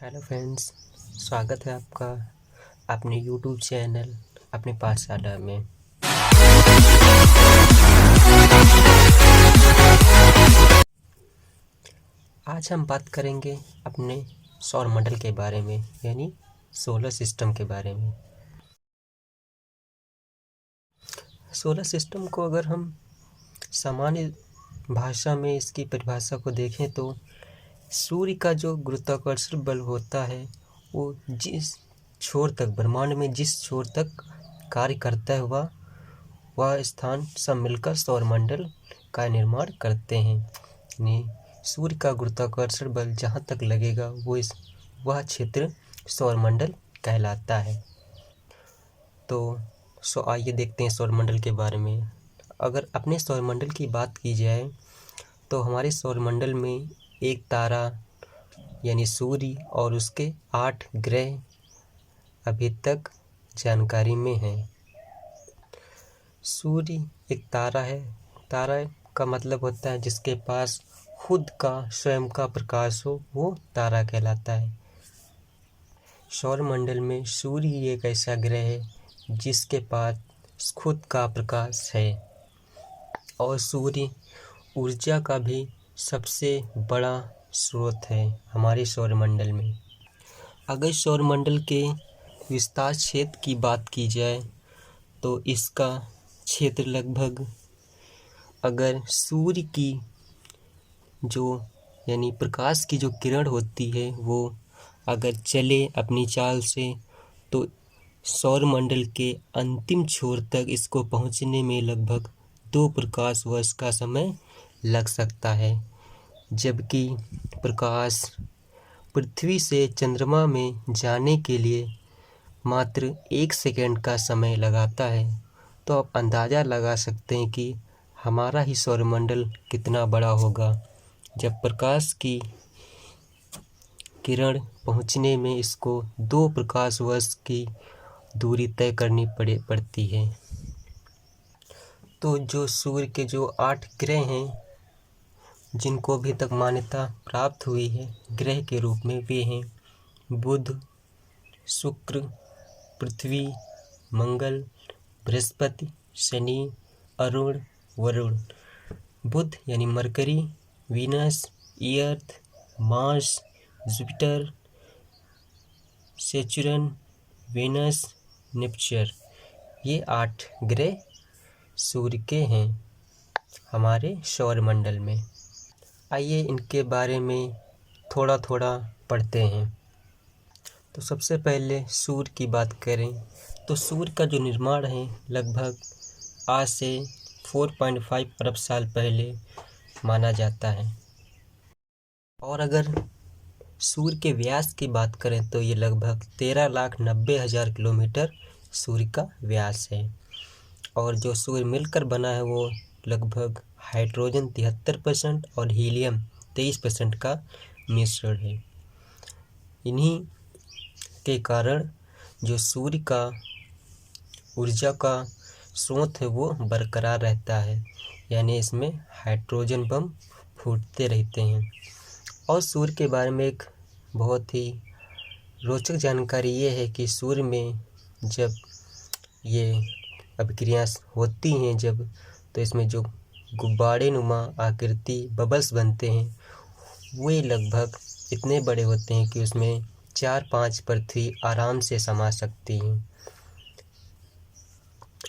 Hello friends, स्वागत है आपका अपने यूट्यूब चैनल अपने पाठशाला में। आज हम बात करेंगे अपने सौर मंडल के बारे में, यानी सोलर सिस्टम के बारे में। सोलर सिस्टम को अगर हम सामान्य भाषा में इसकी परिभाषा को देखें तो सूर्य का जो गुरुत्वाकर्षण बल होता है वो जिस छोर तक ब्रह्मांड में जिस छोर तक कार्य करता है वह स्थान सब मिलकर सौरमंडल का निर्माण करते हैं। यानी सूर्य का गुरुत्वाकर्षण बल जहाँ तक लगेगा वह क्षेत्र सौरमंडल कहलाता है। तो आइए देखते हैं सौरमंडल के बारे में। अगर अपने सौरमंडल की बात की जाए तो हमारे सौरमंडल में एक तारा यानी सूर्य और उसके 8 ग्रह अभी तक जानकारी में हैं। सूर्य एक तारा है। तारा का मतलब होता है जिसके पास खुद का स्वयं का प्रकाश हो, वो तारा कहलाता है। सौरमंडल में सूर्य ही एक ऐसा ग्रह है जिसके पास खुद का प्रकाश है और सूर्य ऊर्जा का भी सबसे बड़ा स्रोत है हमारे सौरमंडल में। अगर सौरमंडल के विस्तार क्षेत्र की बात की जाए तो इसका क्षेत्र लगभग, अगर सूर्य की जो यानी प्रकाश की जो किरण होती है वो अगर चले अपनी चाल से तो सौरमंडल के अंतिम छोर तक इसको पहुंचने में लगभग 2 प्रकाश वर्ष का समय लग सकता है, जबकि प्रकाश पृथ्वी से चंद्रमा में जाने के लिए मात्र 1 सेकंड का समय लगाता है। तो आप अंदाज़ा लगा सकते हैं कि हमारा ही सौरमंडल कितना बड़ा होगा जब प्रकाश की किरण पहुंचने में इसको 2 प्रकाश वर्ष की दूरी तय करनी पड़ती है। तो जो सूर्य के जो 8 ग्रह हैं जिनको अभी तक मान्यता प्राप्त हुई है ग्रह के रूप में, वे हैं बुध, शुक्र, पृथ्वी, मंगल, बृहस्पति, शनि, अरुण, वरुण। बुध यानी Mercury, Venus, Earth, Mars, Jupiter, Saturn, Venus, Neptune, ये 8 ग्रह सूर्य के हैं हमारे सौरमंडल में। आइए इनके बारे में थोड़ा थोड़ा पढ़ते हैं। तो सबसे पहले सूर्य की बात करें तो सूर्य का जो निर्माण है लगभग आज से 4.5 अरब साल पहले माना जाता है। और अगर सूर्य के व्यास की बात करें तो ये लगभग 13,90,000 किलोमीटर सूर्य का व्यास है। और जो सूर्य मिलकर बना है वो लगभग हाइड्रोजन 73% और हीलियम 23% का मिश्रण है। इन्हीं के कारण जो सूर्य का ऊर्जा का स्रोत है वो बरकरार रहता है, यानी इसमें हाइड्रोजन बम फूटते रहते हैं। और सूर्य के बारे में एक बहुत ही रोचक जानकारी ये है कि सूर्य में जब ये अभिक्रियाएं होती हैं तो इसमें जो गुब्बारे नुमा आकृति बबल्स बनते हैं वे लगभग इतने बड़े होते हैं कि उसमें 4-5 पृथ्वी आराम से समा सकती हैं।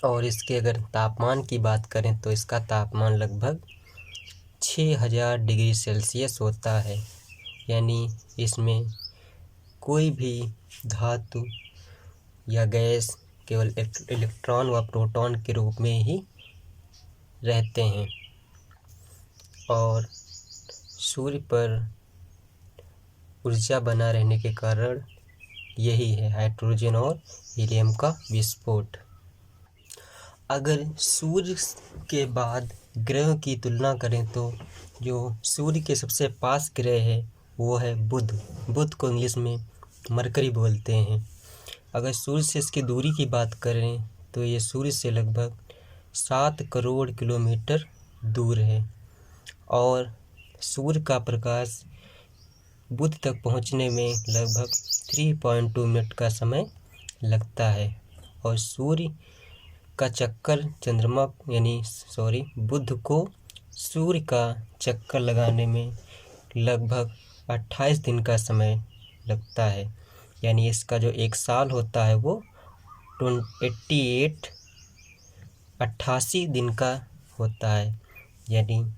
और इसके अगर तापमान की बात करें तो इसका तापमान लगभग 6000 डिग्री सेल्सियस होता है, यानी इसमें कोई भी धातु या गैस केवल इलेक्ट्रॉन व प्रोटॉन के रूप में ही रहते हैं। और सूर्य पर ऊर्जा बना रहने के कारण यही है हाइड्रोजन और हीलियम का विस्फोट। अगर सूर्य के बाद ग्रहों की तुलना करें तो जो सूर्य के सबसे पास ग्रह है वो है बुध। बुध को इंग्लिश में मरकरी बोलते हैं। अगर सूर्य से इसकी दूरी की बात करें तो ये सूर्य से लगभग 7 करोड़ किलोमीटर दूर है और सूर्य का प्रकाश बुध तक पहुंचने में लगभग 3.2 मिनट का समय लगता है और सूर्य का चक्कर बुध को सूर्य का चक्कर लगाने में लगभग 28 दिन का समय लगता है। यानी इसका जो एक साल होता है वो 88 दिन का होता है। यानी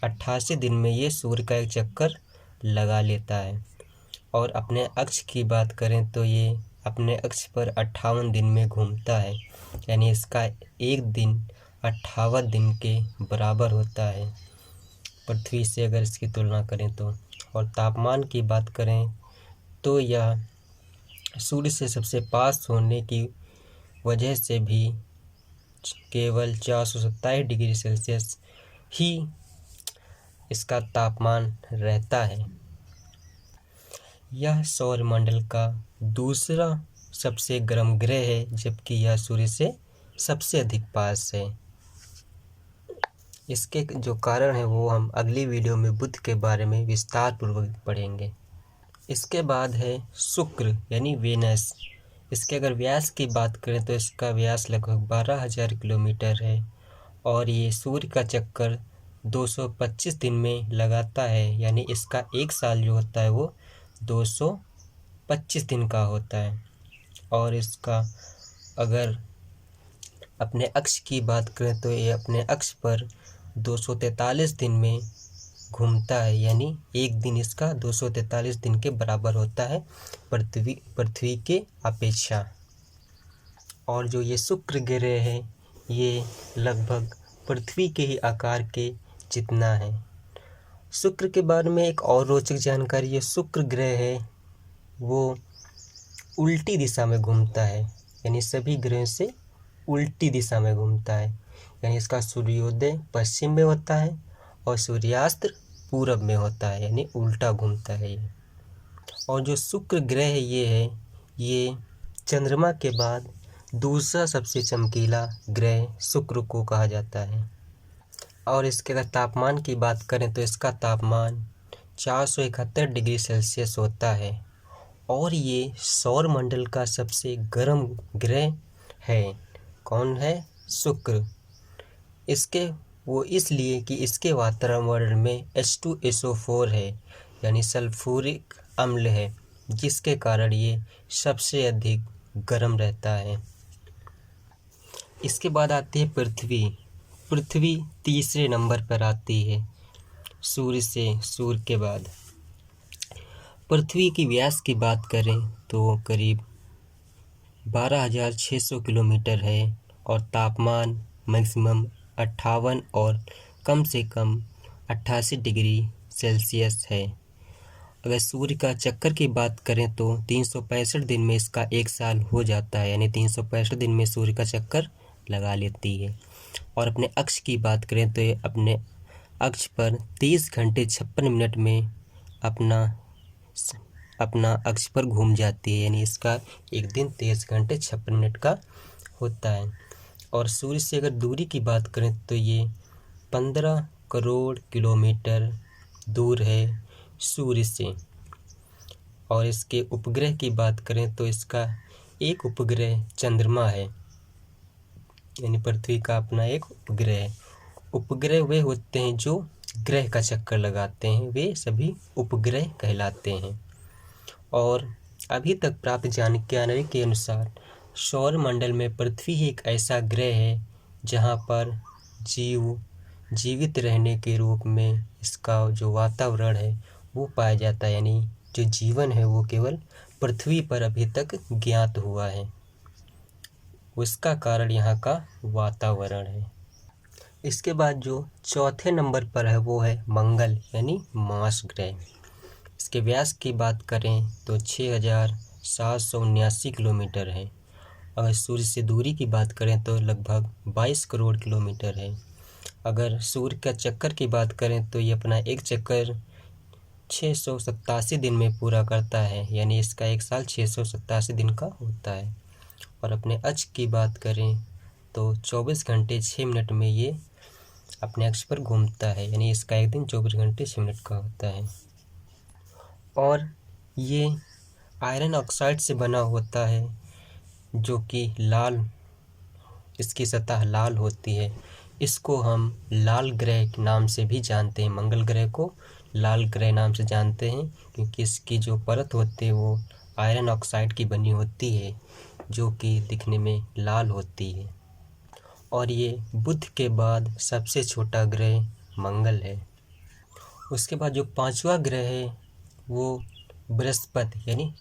88 दिन में ये सूर्य का एक चक्कर लगा लेता है। और अपने अक्ष की बात करें तो ये अपने अक्ष पर 58 दिन में घूमता है। यानी इसका एक दिन 58 दिन के बराबर होता है पृथ्वी से अगर इसकी तुलना करें तो। और तापमान की बात करें तो यह सूर्य से सबसे पास होने की वजह से भी केवल 427 डिग्री सेल्सियस ही इसका तापमान रहता है। यह सौरमंडल का दूसरा सबसे गर्म ग्रह है, जबकि यह सूर्य से सबसे अधिक पास है। इसके जो कारण है वो हम अगली वीडियो में बुध के बारे में विस्तार पूर्वक पढ़ेंगे। इसके बाद है शुक्र यानी वेनस। इसके अगर व्यास की बात करें तो इसका व्यास लगभग 12,000 किलोमीटर है और ये सूर्य का चक्कर 225 दिन में लगाता है। यानी इसका एक साल जो होता है वो 225 दिन का होता है। और इसका अगर अपने अक्ष की बात करें तो ये अपने अक्ष पर 243 दिन में घूमता है। यानी एक दिन इसका 243 दिन के बराबर होता है पृथ्वी के अपेक्षा। और जो ये शुक्र ग्रह है ये लगभग पृथ्वी के ही आकार के जितना है। शुक्र के बारे में एक और रोचक जानकारी, ये शुक्र ग्रह है वो उल्टी दिशा में घूमता है। यानी सभी ग्रहों से उल्टी दिशा में घूमता है। यानी इसका सूर्योदय पश्चिम में होता है और सूर्यास्त पूरब में होता है। यानी उल्टा घूमता है ये। और जो शुक्र ग्रह ये चंद्रमा के बाद दूसरा सबसे चमकीला ग्रह शुक्र को कहा जाता है। और इसके अगर तापमान की बात करें तो इसका तापमान 471 डिग्री सेल्सियस होता है और ये सौरमंडल का सबसे गर्म ग्रह है। कौन है? शुक्र। वो इसलिए कि इसके वातावरण में H2SO4 है, यानी सल्फ्यूरिक अम्ल है, जिसके कारण ये सबसे अधिक गर्म रहता है। इसके बाद आती है पृथ्वी। पृथ्वी तीसरे नंबर पर आती है सूर्य के बाद। पृथ्वी की व्यास की बात करें तो करीब 12,600 किलोमीटर है और तापमान मैक्सिमम 58 और कम से कम 88 डिग्री सेल्सियस है। अगर सूर्य का चक्कर की बात करें तो 365 दिन में इसका एक साल हो जाता है। यानी 365 दिन में सूर्य का चक्कर लगा लेती है। और अपने अक्ष की बात करें तो ये अपने अक्ष पर 30 घंटे 56 मिनट में अपना अक्ष पर घूम जाती है। यानी इसका एक दिन 23 घंटे 56 मिनट का होता है। और सूर्य से अगर दूरी की बात करें तो ये 15 करोड़ किलोमीटर दूर है सूर्य से। और इसके उपग्रह की बात करें तो इसका एक उपग्रह चंद्रमा है। यानी पृथ्वी का अपना एक उपग्रह है। उपग्रह वे होते हैं जो ग्रह का चक्कर लगाते हैं, वे सभी उपग्रह कहलाते हैं। और अभी तक प्राप्त जानकारी के अनुसार सौरमंडल में पृथ्वी ही एक ऐसा ग्रह है जहां पर जीवित रहने के रूप में इसका जो वातावरण है वो पाया जाता है। यानी जो जीवन है वो केवल पृथ्वी पर अभी तक ज्ञात हुआ है। उसका कारण यहाँ का वातावरण है। इसके बाद जो चौथे नंबर पर है वो है मंगल यानी मार्स ग्रह। इसके व्यास की बात करें तो 6,779 किलोमीटर है। अगर सूर्य से दूरी की बात करें तो लगभग 22 करोड़ किलोमीटर है। अगर सूर्य का चक्कर की बात करें तो ये अपना एक चक्कर 687 दिन में पूरा करता है। यानी इसका एक साल 687 दिन का होता है। और अपने अक्ष की बात करें तो 24 घंटे 6 मिनट में ये अपने अक्ष पर घूमता है। यानी इसका एक दिन 24 घंटे 6 मिनट का होता है। और ये आयरन ऑक्साइड से बना होता है, जो कि लाल, इसकी सतह लाल होती है। इसको हम लाल ग्रह के नाम से भी जानते हैं। मंगल ग्रह को लाल ग्रह नाम से जानते हैं क्योंकि इसकी जो परत होती है वो आयरन ऑक्साइड की बनी होती है, जो कि दिखने में लाल होती है। और ये बुध के बाद सबसे छोटा ग्रह मंगल है। उसके बाद जो 5वां ग्रह है वो बृहस्पति यानी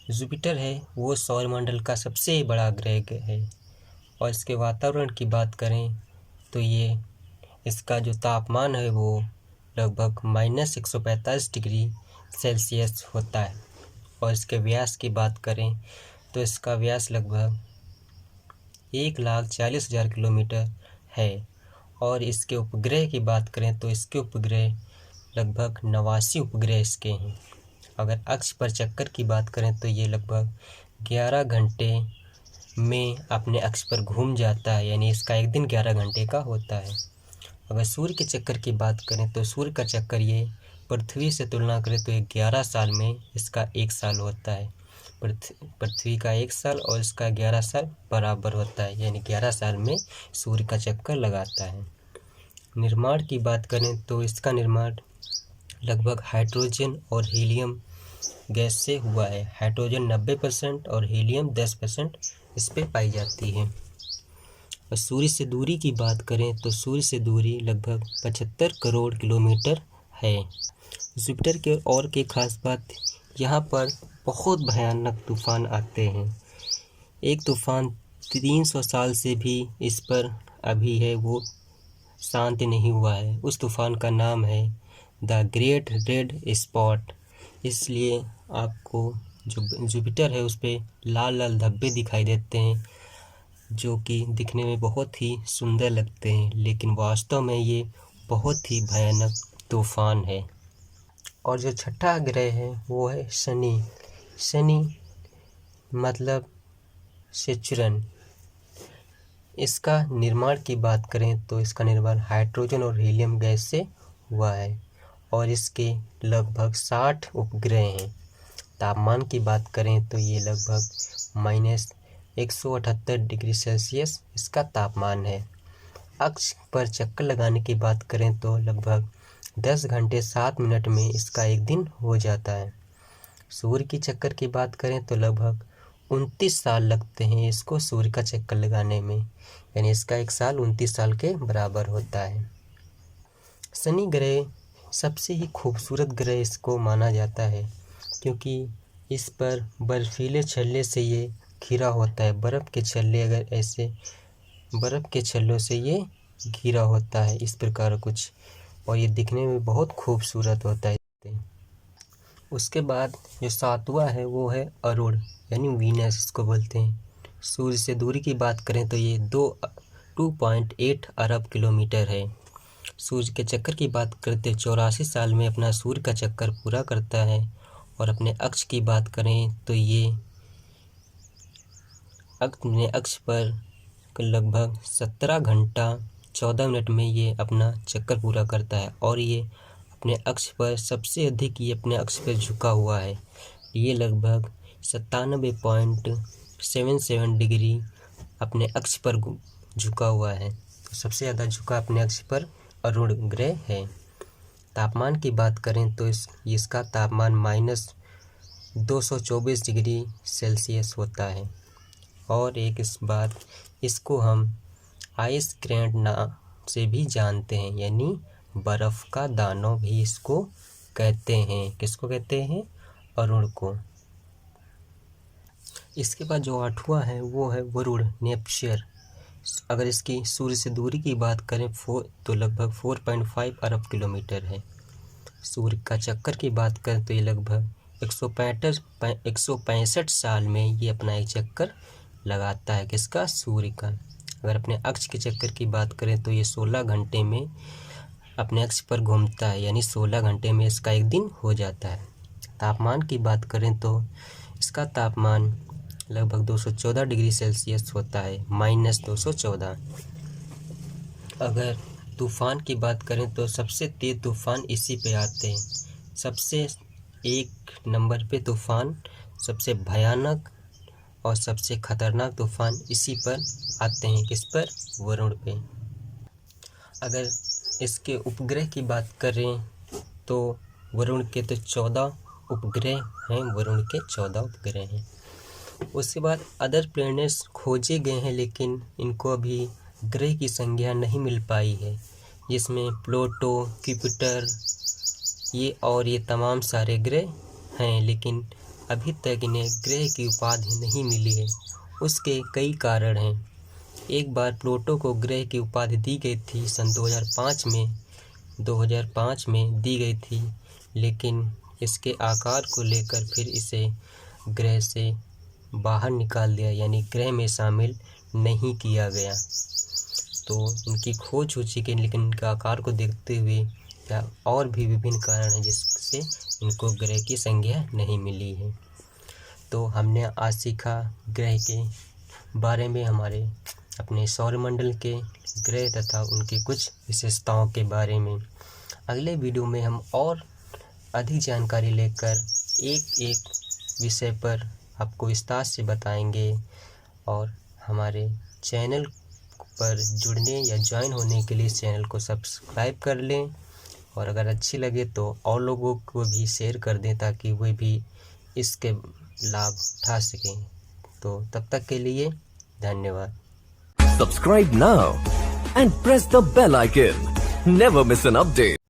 जुपिटर है। वो सौरमंडल का सबसे बड़ा ग्रह है। और इसके वातावरण की बात करें तो ये इसका जो तापमान है वो लगभग -145 डिग्री सेल्सियस होता है। और इसके व्यास की बात करें तो इसका व्यास लगभग 1,40,000 किलोमीटर है। और इसके उपग्रह की बात करें तो इसके उपग्रह लगभग 89 उपग्रह इसके हैं। अगर अक्ष पर चक्कर की बात करें तो ये लगभग 11 घंटे में अपने अक्ष पर घूम जाता है, यानी इसका एक दिन 11 घंटे का होता है। अगर सूर्य के चक्कर की बात करें तो सूर्य का चक्कर ये पृथ्वी से तुलना करें तो 11 साल में इसका 1 साल होता है। पृथ्वी का 1 साल और इसका 11 साल बराबर होता है, यानी 11 साल में सूर्य का चक्कर लगाता है। निर्माण की बात करें तो इसका निर्माण लगभग हाइड्रोजन और हीलियम गैस से हुआ है। हाइड्रोजन 90% और हीलियम 10% इस पे पाई जाती है। और सूर्य से दूरी की बात करें तो सूर्य से दूरी लगभग 75 करोड़ किलोमीटर है। जुपिटर के और के खास बात यहाँ पर बहुत भयानक तूफान आते हैं। एक तूफान 300 साल से भी इस पर अभी है वो शांत नहीं हुआ है। उस तूफान का नाम है द ग्रेट रेड स्पॉट। इसलिए आपको जो जुपिटर है उस पर लाल लाल धब्बे दिखाई देते हैं, जो कि दिखने में बहुत ही सुंदर लगते हैं, लेकिन वास्तव में ये बहुत ही भयानक तूफान है। और जो छठा ग्रह है वो है शनि मतलब सेचुरन। इसका निर्माण की बात करें तो इसका निर्माण हाइड्रोजन और हीलियम गैस से हुआ है और इसके लगभग 60 उपग्रह हैं। तापमान की बात करें तो ये लगभग -178 डिग्री सेल्सियस इसका तापमान है। अक्ष पर चक्कर लगाने की बात करें तो लगभग 10 घंटे 7 मिनट में इसका एक दिन हो जाता है। सूर्य की चक्कर की बात करें तो लगभग 29 साल लगते हैं इसको सूर्य का चक्कर लगाने में, यानी इसका एक साल 29 साल के बराबर होता है। शनि ग्रह सबसे ही खूबसूरत ग्रह इसको माना जाता है क्योंकि इस पर बर्फीले छल्ले से ये घिरा होता है। बर्फ़ के छल्लों से ये घिरा होता है इस प्रकार कुछ, और ये दिखने में बहुत खूबसूरत होता है। उसके बाद जो 7वां है वो है अरुण यानी वीनस इसको बोलते हैं। सूर्य से दूरी की बात करें तो ये 2.8 अरब किलोमीटर है। सूर्य के चक्कर की बात करते 84 साल में अपना सूर्य का चक्कर पूरा करता है। और अपने अक्ष की बात करें तो ये अपने अक्ष पर लगभग 17 घंटा 14 मिनट में ये अपना चक्कर पूरा करता है। और ये अपने अक्ष पर सबसे अधिक ये अपने अक्ष पर झुका हुआ है। ये लगभग 97.77 डिग्री अपने अक्ष पर झुका हुआ है। तो सबसे ज़्यादा झुका अपने अक्ष पर अरुण ग्रह है। तापमान की बात करें तो इसका तापमान -224 डिग्री सेल्सियस होता है। और एक इस बात इसको हम आइस ग्रैंड नाम से भी जानते हैं, यानी बर्फ़ का दानव भी इसको कहते हैं। किसको कहते हैं? अरुण को। इसके बाद जो 8वां है वो है वरुण नेप्च्यून। अगर इसकी सूर्य से दूरी की बात करें तो लगभग 4.5 अरब किलोमीटर है। सूर्य का चक्कर की बात करें तो ये लगभग 165 साल में ये अपना एक चक्कर लगाता है। किसका? सूर्य का। अगर अपने अक्ष के चक्कर की बात करें तो ये 16 घंटे में अपने अक्ष पर घूमता है, यानी 16 घंटे में इसका एक दिन हो जाता है। तापमान की बात करें तो इसका तापमान लगभग 214 डिग्री सेल्सियस होता है, -214। अगर तूफ़ान की बात करें तो सबसे तेज़ तूफ़ान इसी पे आते हैं। सबसे एक नंबर पे तूफ़ान, सबसे भयानक और सबसे खतरनाक तूफ़ान इसी पर आते हैं। किस पर? वरुण पे। अगर इसके उपग्रह की बात करें तो वरुण के तो 14 उपग्रह हैं, वरुण के 14 उपग्रह हैं। उसके बाद अदर प्लैनेट्स खोजे गए हैं, लेकिन इनको अभी ग्रह की संज्ञा नहीं मिल पाई है, जिसमें प्लूटो, जुपिटर ये तमाम सारे ग्रह हैं, लेकिन अभी तक इन्हें ग्रह की उपाधि नहीं मिली है। उसके कई कारण हैं। एक बार प्लूटो को ग्रह की उपाधि दी गई थी सन 2005 में दी गई थी, लेकिन इसके आकार को लेकर फिर इसे ग्रह से बाहर निकाल दिया, यानी ग्रह में शामिल नहीं किया गया। तो इनकी खोज हो चुकी है, लेकिन इनके आकार को देखते हुए या और भी विभिन्न कारण हैं जिससे इनको ग्रह की संज्ञा नहीं मिली है। तो हमने आज सीखा ग्रह के बारे में, हमारे अपने सौरमंडल के ग्रह तथा उनकी कुछ विशेषताओं के बारे में। अगले वीडियो में हम और अधिक जानकारी लेकर एक एक विषय पर आपको विस्तार से बताएंगे। और हमारे चैनल पर जुड़ने या ज्वाइन होने के लिए इस चैनल को सब्सक्राइब कर लें, और अगर अच्छी लगे तो और लोगों को भी शेयर कर दें ताकि वे भी इसके लाभ उठा सकें। तो तब तक के लिए धन्यवाद। Subscribe now and press the bell icon. Never miss an update.